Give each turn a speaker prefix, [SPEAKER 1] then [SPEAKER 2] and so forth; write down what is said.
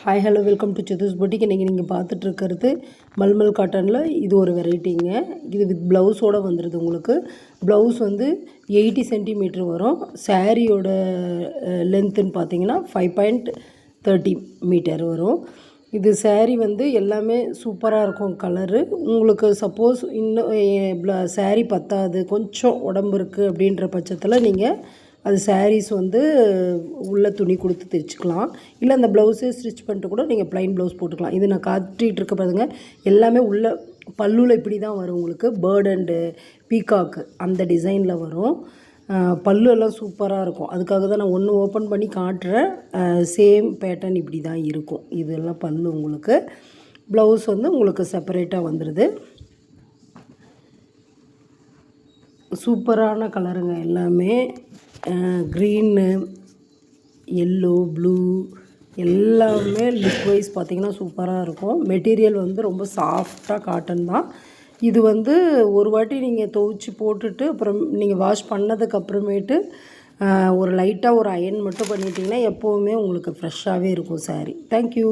[SPEAKER 1] Hi hello welcome to Sathu's boutique. இன்றைக்கி நீங்கள் பார்த்துட்ருக்கிறது மல்மல் காட்டனில் இது ஒரு வெரைட்டிங்க. இது வித் ப்ளவுஸோடு வந்துடுது. உங்களுக்கு ப்ளவுஸ் வந்து 80 சென்டிமீட்ரு வரும். சாரியோட லென்த்துன்னு பார்த்தீங்கன்னா 5.30 மீட்டர் வரும். இது சாரீ வந்து எல்லாமே சூப்பராக இருக்கும். கலரு உங்களுக்கு சப்போஸ் இன்னும் சாரீ பத்தாது, கொஞ்சம் உடம்பு இருக்குது அப்படின்ற பட்சத்தில் நீங்கள் அது சாரீஸ் வந்து உள்ள துணி கொடுத்து தைச்சிக்கலாம். இல்லை அந்த ப்ளவுஸே ஸ்டிச் பண்ணிட்டு கூட நீங்கள் ப்ளைன் ப்ளவுஸ் போட்டுக்கலாம். இது நான் காட்டிகிட்டு இருக்க பாருங்க, எல்லாமே உள்ள பல்லுவில் இப்படி தான் வரும். உங்களுக்கு பேர்ட் அண்டு பீகாக்கு அந்த டிசைனில் வரும். பல்லு எல்லாம் சூப்பராக இருக்கும். அதுக்காக தான் நான் ஒன்று ஓப்பன் பண்ணி காட்டுறேன். சேம் பேட்டர்ன் இப்படி தான் இருக்கும். இதெல்லாம் பல்லு. உங்களுக்கு ப்ளவுஸ் வந்து உங்களுக்கு செப்பரேட்டாக வந்துடுது. சூப்பரான கலருங்க எல்லாமே. க்ரீனு, எல்லோ, ப்ளூ எல்லாமே லுக் வைஸ் பார்த்திங்கன்னா சூப்பராக இருக்கும். மெட்டீரியல் வந்து ரொம்ப சாஃப்டாக காட்டன் தான். இது வந்து ஒரு வாட்டி நீங்கள் துவைச்சி போட்டுட்டு அப்புறம் நீங்கள் வாஷ் பண்ணதுக்கப்புறமேட்டு ஒரு லைட்டாக ஒரு அயன் மட்டும் பண்ணிட்டீங்கன்னா எப்போவுமே உங்களுக்கு ஃப்ரெஷ்ஷாகவே இருக்கும் சாரீ. தேங்க்யூ.